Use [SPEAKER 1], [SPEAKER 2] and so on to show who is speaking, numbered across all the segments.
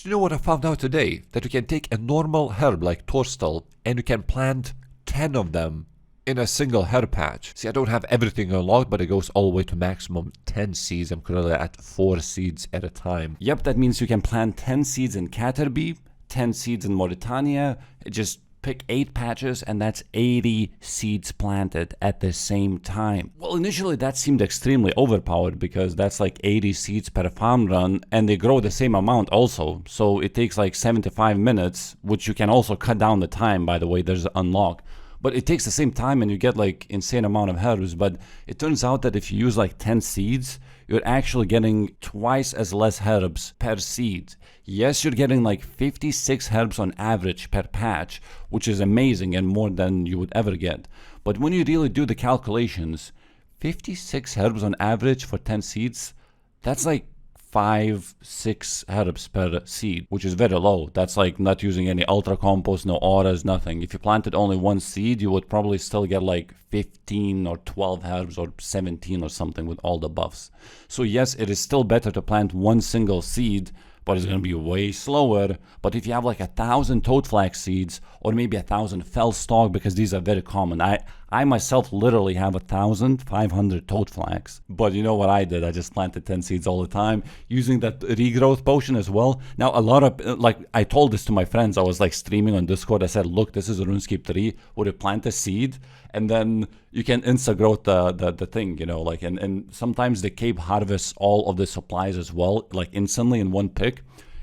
[SPEAKER 1] Do you know what I found out today? That you can take a normal herb like torstal and you can plant 10 of them in a single herb patch. See, I don't have everything unlocked, but it goes all the way to maximum 10 seeds. I'm currently at 4 seeds at a time.
[SPEAKER 2] Yep, that means you can plant 10 seeds in Caterpie, 10 seeds in Mauritania, just pick 8 patches, and that's 80 seeds planted at the same time. Well, initially that seemed extremely overpowered because that's like 80 seeds per farm run, and they grow the same amount also. So it takes like 75 minutes, which you can also cut down the time, by the way, there's an unlock. But it takes the same time and you get like insane amount of herbs. But it turns out that if you use like 10 seeds, you're actually getting twice as less herbs per seed. Yes, you're getting like 56 herbs on average per patch, which is amazing and more than you would ever get. But when you really do the calculations, 56 herbs on average for 10 seeds, that's like 5-6 herbs per seed, which is very low. That's like not using any ultra compost, no auras, nothing. If you planted only 1 seed, you would probably still get like 15 or 12 herbs or 17 or something with all the buffs. So yes, it is still better to plant 1 single seed, but it's going to be way slower. But if you have like 1,000 toad flax seeds or maybe 1,000 fell stalk, because these are very common. I myself literally have 1,500 toad flax. But you know what I did? I just planted 10 seeds all the time using that regrowth potion as well. Now, a lot of, like, I told this to my friends. I was like streaming on Discord. I said, look, this is a RuneScape 3 where you plant a seed and then you can insta-growth the thing, you know, like, and sometimes the cave harvests all of the supplies as well, like instantly in one pick.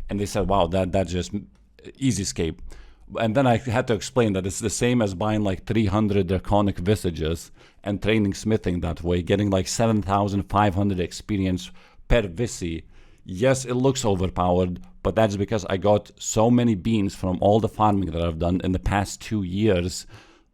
[SPEAKER 2] And they said, wow, that's just easy scape. And then I had to explain that it's the same as buying like 300 draconic visages and training smithing that way, getting like 7,500 experience per visi. Yes, it looks overpowered, but that's because I got so many beans from all the farming that I've done in the past 2 years.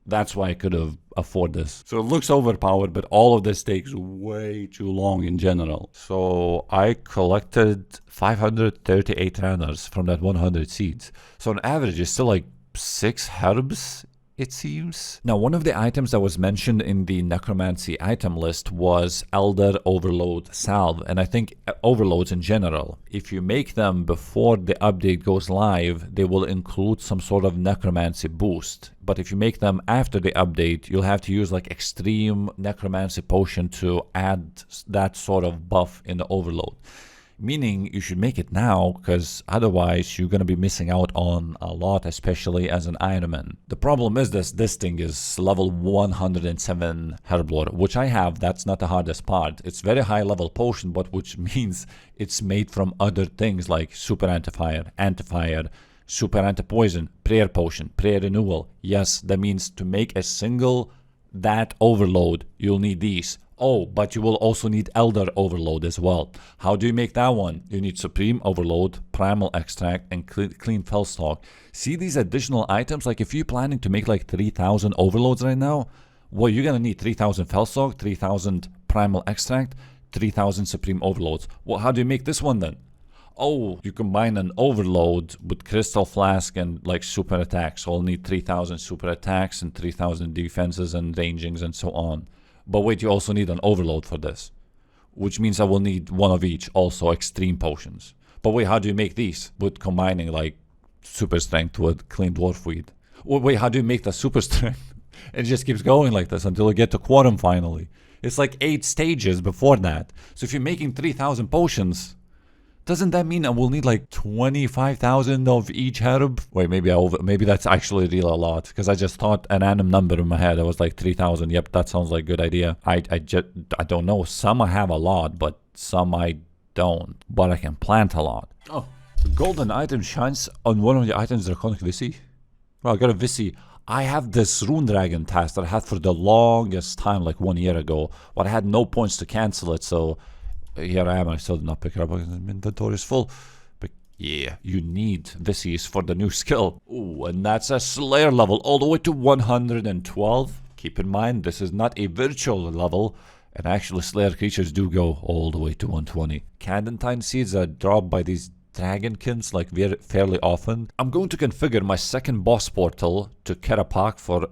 [SPEAKER 2] That's why I could have afford this. So it looks overpowered, but all of this takes way too long in general. So I collected 538 runners from that 100 seeds. So on average, it's still like 6 herbs, it seems. Now, one of the items that was mentioned in the necromancy item list was Elder Overload Salve, and I think overloads in general. If you make them before the update goes live, they will include some sort of necromancy boost. But if you make them after the update, you'll have to use like extreme necromancy potion to add that sort of buff in the overload. Meaning you should make it now, because otherwise you're going to be missing out on a lot, especially as an Ironman. The problem is this thing is level 107 Herblore, which I have. That's not the hardest part. It's very high level potion, but which means it's made from other things like super anti-fire, super anti-poison, prayer potion, prayer renewal. Yes, that means to make a single that overload, you'll need these. Oh, but you will also need Elder Overload as well. How do you make that one? You need Supreme Overload, Primal Extract, and Clean Fellstalk. See these additional items? Like if you're planning to make like 3,000 Overloads right now, well, you're going to need 3,000 Fellstalk, 3,000 Primal Extract, 3,000 Supreme Overloads. Well, how do you make this one then? Oh, you combine an Overload with Crystal Flask and like super attacks. So I'll need 3,000 super attacks and 3,000 defenses and rangings and so on. But wait, you also need an overload for this, which means I will need one of each, also extreme potions. But wait, how do you make these? With combining like super strength with clean dwarf weed. Well, wait, how do you make the super strength? It just keeps going like this until you get to quorum finally. It's like 8 stages before that. So if you're making 3,000 potions, doesn't that mean I will need like 25,000 of each herb? Wait, maybe that's actually really a lot, because I just thought an random number in my head. I was like 3,000. Yep, that sounds like a good idea. I don't know. Some I have a lot, but some I don't. But I can plant a lot. Oh, the golden item shines on one of the items, Draconic Visi. Well, I got a Visi. I have this Rune Dragon task that I had for the longest time, like 1 year ago, but I had no points to cancel it, so here I am. I still did not pick it up because my inventory is full. But yeah, you need Visis for the new skill. Ooh, and that's a Slayer level all the way to 112. Keep in mind, this is not a virtual level, and actually Slayer creatures do go all the way to 120. Candentine seeds are dropped by these Dragonkins like fairly often. I'm going to configure my second boss portal to Kerapak for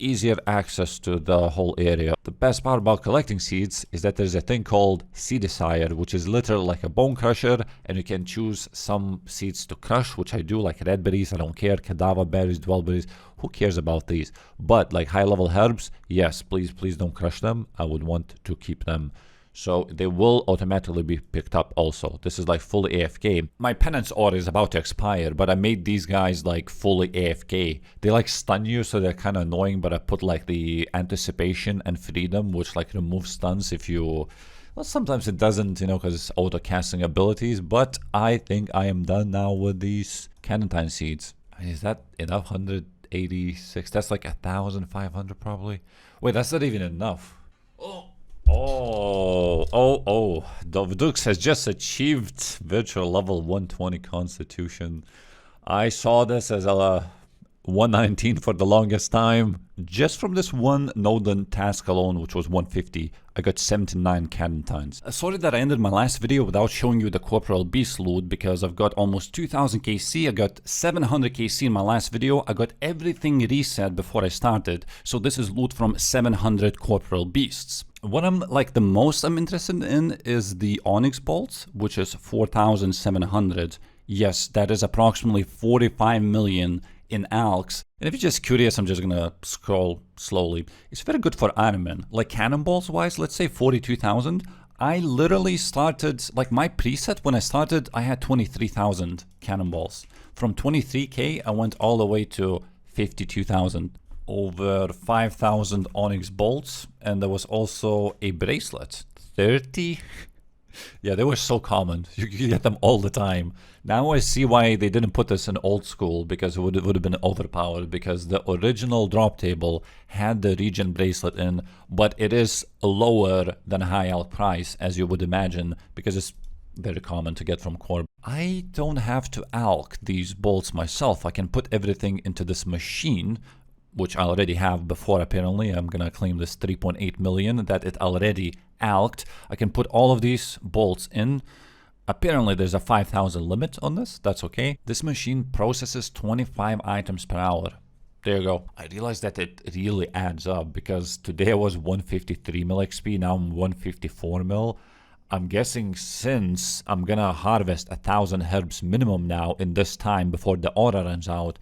[SPEAKER 1] easier access to the whole area. The best part about collecting seeds is that there's a thing called Seedicier, which is literally like a bone crusher, and you can choose some seeds to crush, which I do, like red berries, I don't care, cadaver berries, dwellberries, who cares about these? But like high level herbs, yes, please don't crush them. I would want to keep them. So they will automatically be picked up also. This is like fully AFK. My penance order is about to expire, but I made these guys like fully AFK. They like stun you, so they're kind of annoying, but I put like the anticipation and freedom, which like removes stuns if you... Well, sometimes it doesn't, you know, because it's auto-casting abilities, but I think I am done now with these Canantine seeds. Is that enough? 186? That's like 1,500 probably. Wait, that's not even enough. Dovdux has just achieved virtual level 120 constitution. I saw this as a 119 for the longest time. Just from this one Noden task alone, which was 150, I got 79 Canantines. Sorry that I ended my last video without showing you the Corporal Beast loot, because I've got almost 2000 KC, I got 700 KC in my last video, I got everything reset before I started, so this is loot from 700 Corporal Beasts. What I'm like the most I'm interested in is the Onyx Bolts, which is 4,700. Yes, that is approximately 45 million in alks. And if you're just curious, I'm just gonna scroll slowly. It's very good for Ironman. Like cannonballs wise, let's say 42,000. I literally started, like my preset when I started, I had 23,000 cannonballs. From 23k, I went all the way to 52,000. Over 5,000 Onyx Bolts, and there was also a bracelet. 30? Yeah, they were so common. You could get them all the time. Now I see why they didn't put this in old school, because it would have been overpowered, because the original drop table had the Regen bracelet in, but it is lower than high alt price, as you would imagine, because it's very common to get from Corp. I don't have to alk these bolts myself. I can put everything into this machine, which I already have before apparently. I'm gonna claim this 3.8 million that it already alked. I can put all of these bolts in. Apparently there's a 5,000 limit on this, that's okay. This machine processes 25 items per hour. There you go. I realized that it really adds up, because today I was 153 mil XP, now I'm 154 mil. I'm guessing since I'm gonna harvest 1,000 herbs minimum now in this time before the aura runs out,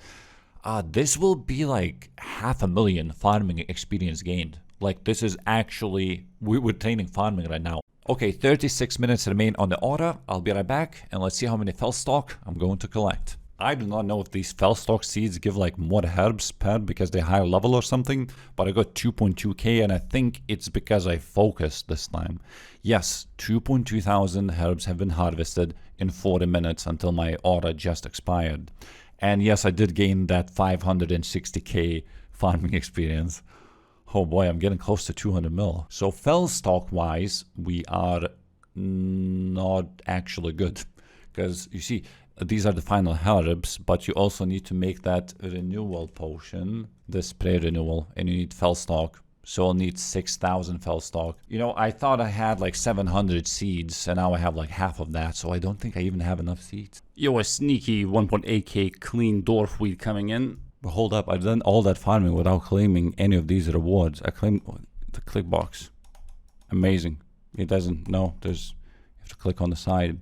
[SPEAKER 1] this will be like 500,000 farming experience gained. Like this is actually, we're training farming right now. Okay, 36 minutes remain on the aura. I'll be right back and let's see how many Felstock I'm going to collect. I do not know if these Felstock seeds give like more herbs per because they're higher level or something, but I got 2.2k and I think it's because I focused this time. Yes, 2.2 thousand herbs have been harvested in 40 minutes until my aura just expired. And yes, I did gain that 560k farming experience. Oh boy, I'm getting close to 200 mil. So Felstock wise, we are not actually good. Because you see, these are the final herbs, but you also need to make that renewal potion, the spray renewal, and you need Felstock. So I'll need 6,000 Felstock. You know, I thought I had like 700 seeds, and now I have like half of that, so I don't think I even have enough seeds. Yo, a sneaky 1.8k clean dwarf weed coming in. But hold up, I've done all that farming without claiming any of these rewards. I claimed the click box. Amazing. It doesn't, no, there's, you have to click on the side.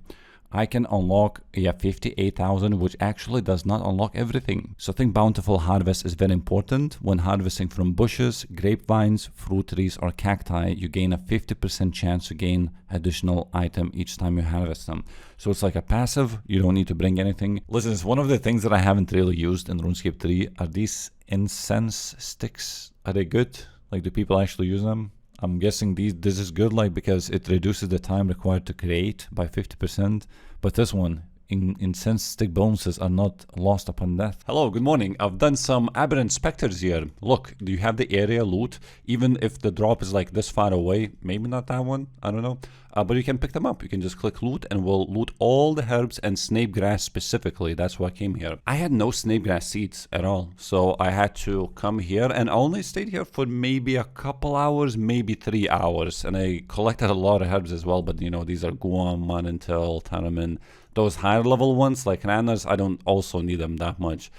[SPEAKER 1] I can unlock, 58,000, which actually does not unlock everything. So I think bountiful harvest is very important. When harvesting from bushes, grapevines, fruit trees, or cacti, you gain a 50% chance to gain additional item each time you harvest them. So it's like a passive, you don't need to bring anything. Listen, it's one of the things that I haven't really used in RuneScape 3 are these incense sticks. Are they good? Like, do people actually use them? I'm guessing this is good, like, because it reduces the time required to create by 50%. But this one, incense stick bonuses are not lost upon death. Hello, good morning. I've done some aberrant specters here. Look, do you have the area loot? Even if the drop is like this far away, maybe not that one, I don't know. But you can pick them up. You can just click loot and we'll loot all the herbs and snape grass specifically. That's why I came here. I had no snape grass seeds at all. So I had to come here and I only stayed here for maybe a couple hours, maybe 3 hours. And I collected a lot of herbs as well. But you know, these are Guam, Manantil, Tanamin. Those higher level ones like Ranas, I don't also need them that much.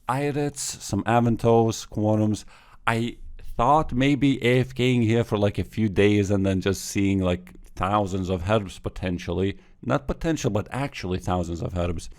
[SPEAKER 1] Irids, some Aventos, Quorums. I
[SPEAKER 2] thought maybe AFKing here for like a few days and then just seeing like thousands of herbs potentially. Not potential, but actually thousands of herbs.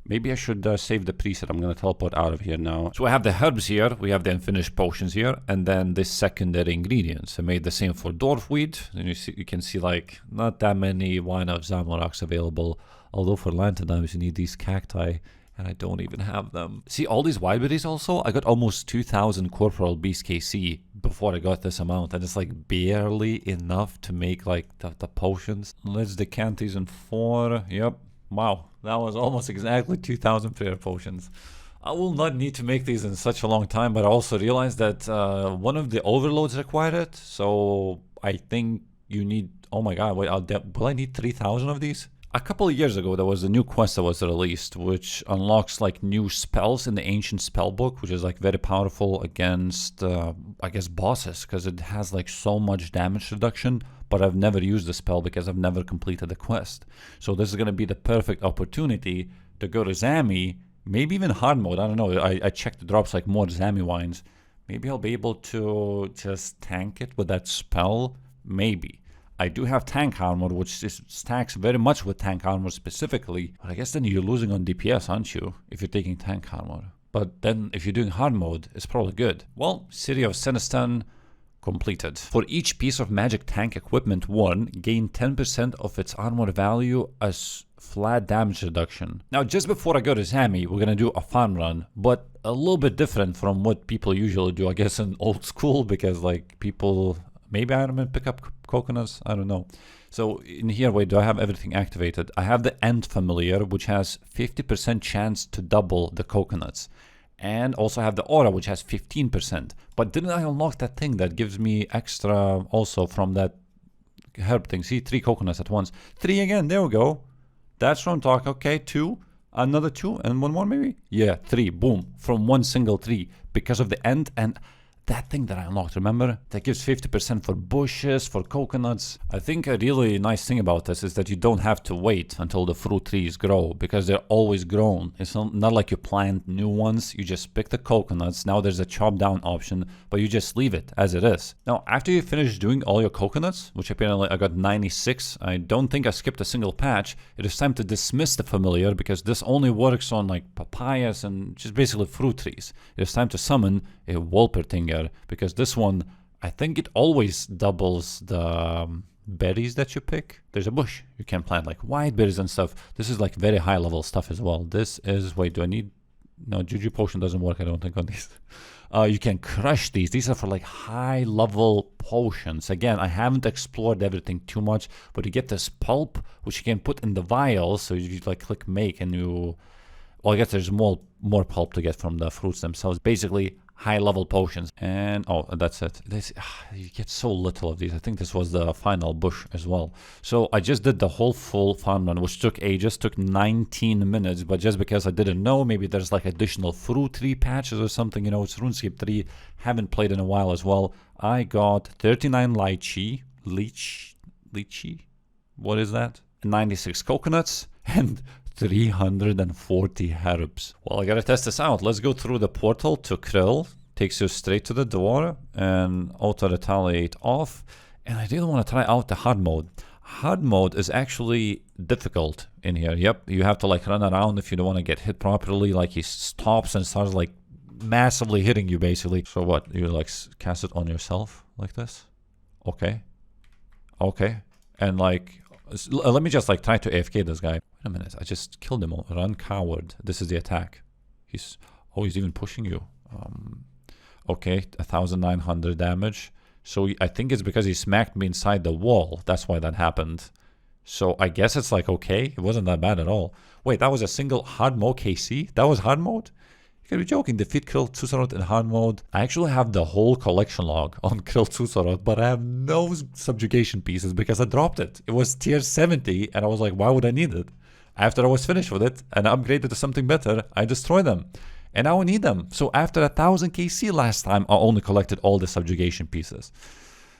[SPEAKER 2] Maybe I should save the preset. I'm going to teleport out of here now.
[SPEAKER 1] So we have the herbs here, we have the unfinished potions here, and then the secondary ingredients. I made the same for dwarfweed, and you can see like not that many wine of Zamorax available, although for Lanternams you need these cacti, and I don't even have them. See, all these wild also, I got almost 2,000 Corporal Beast KC before I got this amount, and it's like barely enough to make like the potions. Let's decant these in 4, yep. Wow, that was almost exactly 2,000 prayer potions. I will not need to make these in such a long time, but I also realized that one of the overloads required it, so I think you need, oh my god, wait, will I need 3,000 of these? A couple of years ago, there was a new quest that was released, which unlocks like new spells in the Ancient Spellbook, which is like very powerful against, I guess, bosses, because it has like so much damage reduction, but I've never used the spell because I've never completed the quest. So this is going to be the perfect opportunity to go to Zami, maybe even hard mode, I don't know, I checked the drops like more Zami wines. Maybe I'll be able to just tank it with that spell, maybe. I do have tank armor, which stacks very much with tank armor specifically. But I guess then you're losing on DPS, aren't you? If you're taking tank armor. But then if you're doing hard mode, it's probably good. Well, City of Sinistan completed. For each piece of magic tank equipment worn, gain 10% of its armor value as flat damage reduction. Now, just before I go to Zami, we're gonna do a farm run, but a little bit different from what people usually do, I guess, in old school, because like people... Maybe I'm gonna pick up coconuts, I don't know. So in here, wait, do I have everything activated? I have the Ant Familiar, which has 50% chance to double the coconuts. And also have the Aura, which has 15%. But didn't I unlock that thing that gives me extra also from that herb thing? See, 3 coconuts at once. 3 again, there we go. That's from talk, okay, 2. Another 2, and 1 more maybe? Yeah, 3, boom, from one single tree. Because of the Ant and... that thing that I unlocked, remember? That gives 50% for bushes, for coconuts. I think a really nice thing about this is that you don't have to wait until the fruit trees grow, because they're always grown. It's not like you plant new ones, you just pick the coconuts. Now there's a chop down option, but you just leave it as it is. Now, after you finish doing all your coconuts, which apparently I got 96, I don't think I skipped a single patch, it is time to dismiss the familiar, because this only works on like papayas and just basically fruit trees. It is time to summon a Wolpertinger, because this one, I think it always doubles the berries that you pick. There's a bush you can plant like white berries and stuff. This is like very high level stuff as well. This is, wait, do I need, no, Juju Potion doesn't work, I don't think, on these. You can crush these. These are for like high level potions. Again, I haven't explored everything too much, but you get this pulp, which you can put in the vials. So you like click make and you, well, I guess there's more pulp to get from the fruits themselves. Basically, high level potions. And oh, that's it. You get so little of these. I think this was the final bush as well. So I just did the whole full farm run, which took ages, took 19 minutes. But just because I didn't know, maybe there's like additional fruit tree patches or something, you know, it's RuneScape 3. Haven't played in a while as well. I got 39 lychee. What is that? 96 coconuts and 340 herbs. Well, I gotta test this out. Let's go through the portal to Krill. Takes you straight to the door and auto retaliate off. And I really want to try out the hard mode. Hard mode is actually difficult in here. Yep, you have to like run around if you don't want to get hit properly. Like he stops and starts like massively hitting you basically. So what? You like cast it on yourself like this? Okay. And like, let me just like try to AFK this guy. Wait a minute, I just killed him. Run, coward. This is the attack. He's even pushing you. Okay, 1,900 damage. So I think it's because he smacked me inside the wall. That's why that happened. So I guess it's like, okay, it wasn't that bad at all. Wait, that was a single hard mode KC? That was hard mode? You gotta be joking. Defeat Krill Tsusorot in hard mode. I actually have the whole collection log on Krill Tsusorot, but I have no subjugation pieces because I dropped it. It was tier 70, and I was like, why would I need it? After I was finished with it and upgraded to something better, I destroyed them. And now I need them. So after 1,000 KC last time, I only collected all the subjugation pieces.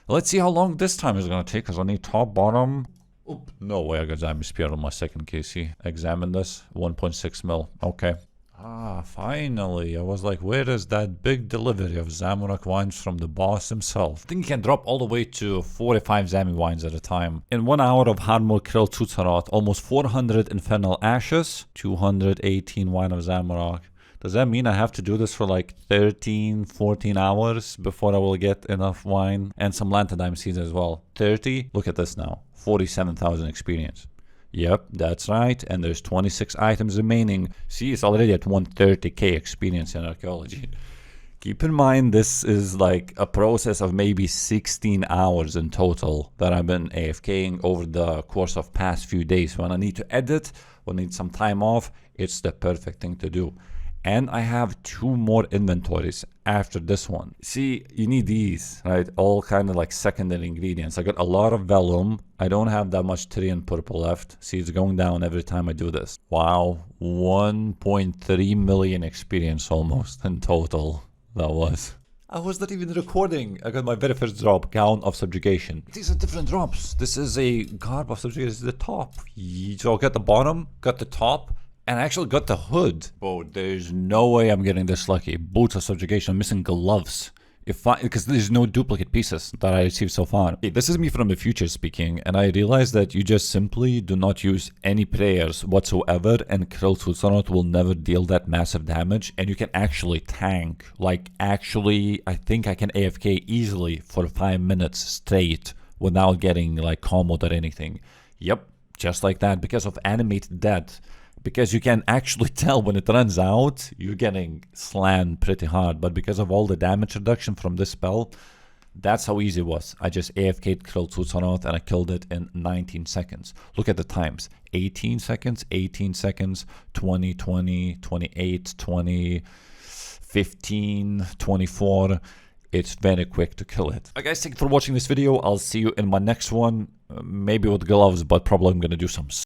[SPEAKER 1] Let's see how long this time is going to take, because I need top, bottom. Oop, no way I got Zami Spear on my second KC. Examine this. 1.6 mil. Okay. Ah, finally. I was like, where is that big delivery of Zamorak wines from the boss himself? I think you can drop all the way to 45 Zami wines at a time. In 1 hour of Harmor Krill Tutsarot, almost 400 Infernal Ashes, 218 wine of Zamorak. Does that mean I have to do this for like 13, 14 hours before I will get enough wine? And some Lantadime seeds as well. 30? Look at this now. 47,000 experience. Yep, that's right. And there's 26 items remaining. See, it's already at 130k experience in archaeology. Keep in mind, this is like a process of maybe 16 hours in total that I've been AFKing over the course of past few days. When I need to edit, when I need some time off, it's the perfect thing to do. And I have 2 more inventories after this one. See, you need these, right? All kind of like secondary ingredients. I got a lot of vellum. I don't have that much Tyrian purple left. See, it's going down every time I do this. Wow, 1.3 million experience almost in total. That was. I was not even recording. I got my very first drop, Gown of Subjugation. These are different drops. This is a Garb of Subjugation. This is the top. So I got the bottom, got the top, and I actually got the hood. Bro, there's no way I'm getting this lucky. Boots of Subjugation. I'm missing gloves. Because there's no duplicate pieces that I received so far. Hey, this is me from the future speaking, and I realized that you just simply do not use any prayers whatsoever, and Krill Tutsarot will never deal that massive damage, and you can actually tank. Like, actually, I think I can AFK easily for 5 minutes straight without getting, like, comboed or anything. Yep, just like that, because of animated death. Because you can actually tell when it runs out, you're getting slammed pretty hard. But because of all the damage reduction from this spell, that's how easy it was. I just AFK'd Krill Tutsarot and I killed it in 19 seconds. Look at the times. 18 seconds, 18 seconds, 20, 20, 28, 20, 15, 24. It's very quick to kill it. Alright guys, thank you for watching this video. I'll see you in my next one. Maybe with gloves, but probably I'm going to do some